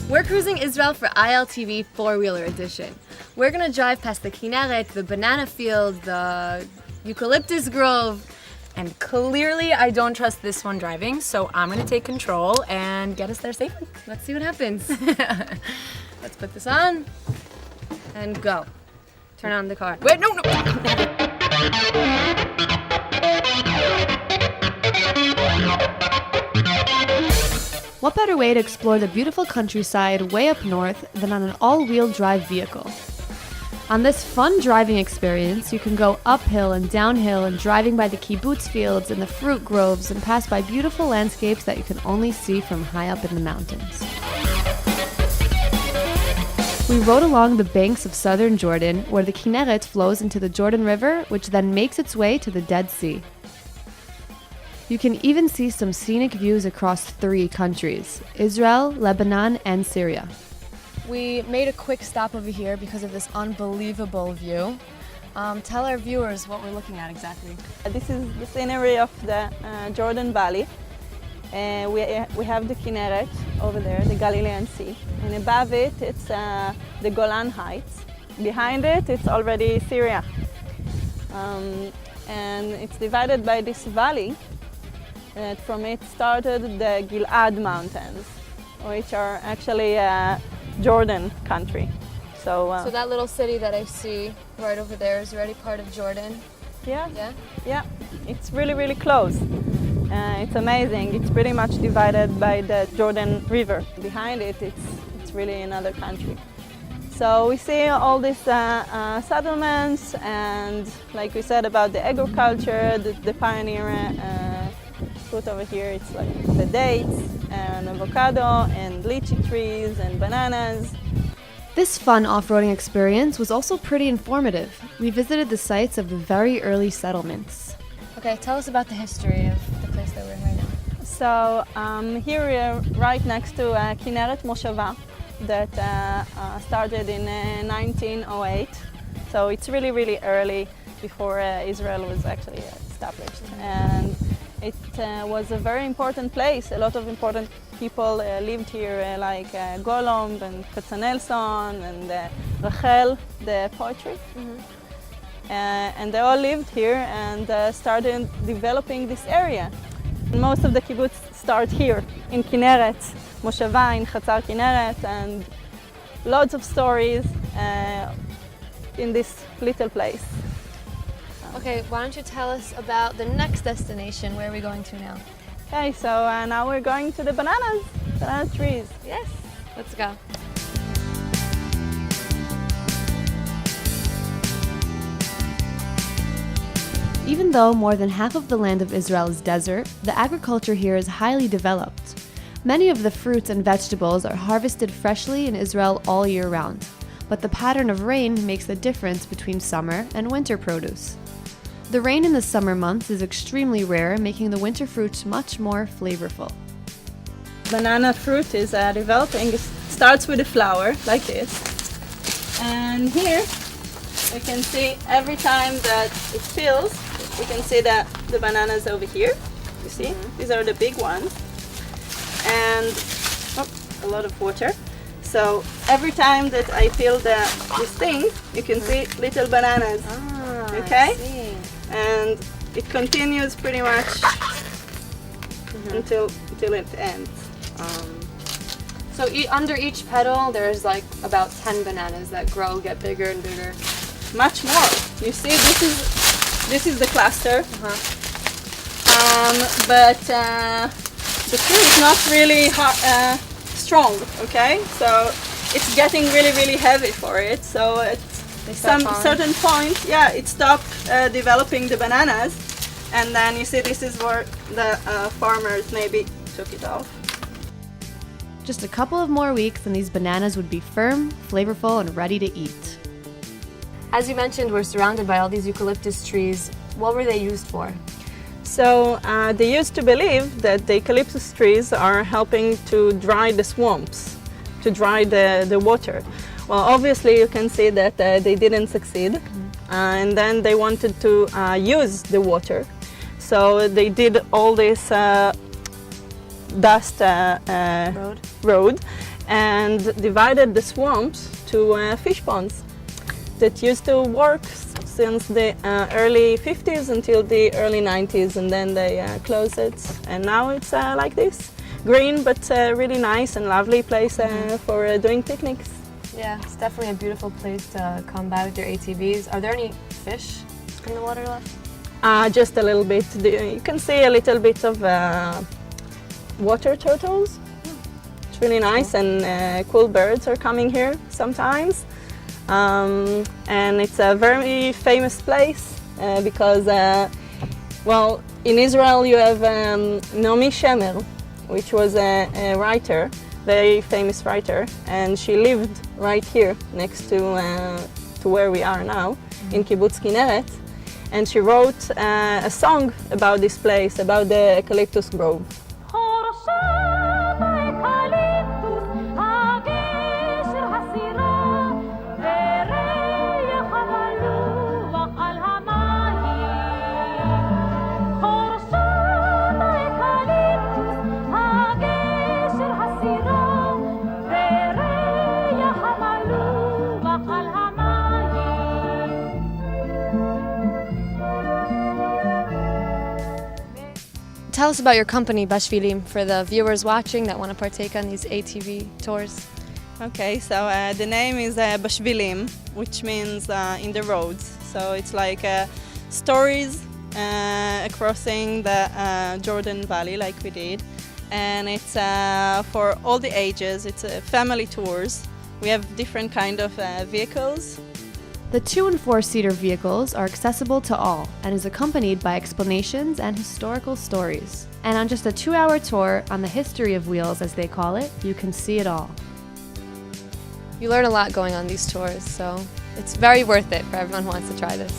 We're cruising Israel for ILTV four-wheeler edition. We're gonna drive past the Kinneret, the banana field, the eucalyptus grove, and clearly I don't trust this one driving, so I'm gonna take control and get us there safely. Let's see what happens. Let's put this on and go. Turn on the car. Wait, no. What better way to explore the beautiful countryside way up north than on an all-wheel drive vehicle? On this fun driving experience, you can go uphill and downhill and driving by the kibbutz fields and the fruit groves and pass by beautiful landscapes that you can only see from high up in the mountains. We rode along the banks of southern Jordan, where the Kinneret flows into the Jordan River, which then makes its way to the Dead Sea. You can even see some scenic views across 3 countries: Israel, Lebanon, and Syria. We made a quick stop over here because of this unbelievable view. Tell our viewers what we're looking at exactly. This is the scenery of the Jordan Valley. We have the Kinneret over there, the Galilean Sea. And above it, it's the Golan Heights. Behind it, it's already Syria. And it's divided by this valley. And from it started the Gilad Mountains, which are actually Jordan country. So that little city that I see right over there is already part of Jordan? Yeah, it's really, really close. It's amazing. It's pretty much divided by the Jordan River. Behind it, it's really another country. So we see all these settlements, and like we said about the agriculture, the pioneer fruit over here, it's like the dates and avocado and lychee trees and bananas. This fun off-roading experience was also pretty informative. We visited the sites of the very early settlements. Okay, tell us about the history of the place that we're in right now. So here we are right next to Kinneret Moshava that started in 1908. So it's really, really early, before Israel was actually established. And it was a very important place. A lot of important people lived here, like Golomb and Katzenelson and Rachel, the poetry. And they all lived here and started developing this area. Most of the kibbutz start here in Kinneret, Moshava, in Chatzar Kinneret, and lots of stories in this little place. Okay, why don't you tell us about the next destination? Where are we going to now? Okay, so now we're going to the banana trees. Yes, let's go. Even though more than half of the land of Israel is desert, the agriculture here is highly developed. Many of the fruits and vegetables are harvested freshly in Israel all year round, but the pattern of rain makes the difference between summer and winter produce. The rain in the summer months is extremely rare, making the winter fruits much more flavorful. Banana fruit is developing. It starts with a flower, like this. And here, we can see every time that it fills, we can see that the bananas over here. You see? These are the big ones. And a lot of water. So every time that I fill this thing, you can see little bananas. Okay? I see. And it continues pretty much until it ends. So under each petal, there's like about 10 bananas that grow, get bigger and bigger. Much more. You see, this is the cluster. But the tree is not really strong. Okay, so it's getting really, really heavy for it. So at some certain point, it stopped developing the bananas, and then you see this is where the farmers maybe took it off. Just a couple of more weeks and these bananas would be firm, flavorful, and ready to eat. As you mentioned, we're surrounded by all these eucalyptus trees. What were they used for? So they used to believe that the eucalyptus trees are helping to dry the swamps, to dry the water. Well, obviously you can see that they didn't succeed, and then they wanted to use the water. So they did all this dust road, and divided the swamps to fish ponds that used to work since the early 50s until the early 90s, and then they closed it, and now it's like this, green but really nice and lovely place for doing picnics. Yeah, it's definitely a beautiful place to come by with your ATVs. Are there any fish in the water left? Just a little bit. You can see a little bit of water turtles. It's really nice, and cool birds are coming here sometimes. And it's a very famous place because, well, in Israel you have Naomi Shemer, which was a writer, very famous writer, and she lived right here next to where we are now, in Kibbutz Kinneret, and she wrote a song about this place, about the eucalyptus grove. Tell us about your company, Bashvilim, for the viewers watching that want to partake on these ATV tours. Okay, so the name is Bashvilim, which means in the roads. So it's like stories crossing the Jordan Valley, like we did, and it's for all the ages. It's family tours. We have different kind of vehicles. The 2- and 4-seater vehicles are accessible to all and is accompanied by explanations and historical stories. And on just a 2-hour tour on the history of wheels, as they call it, you can see it all. You learn a lot going on these tours, so it's very worth it for everyone who wants to try this.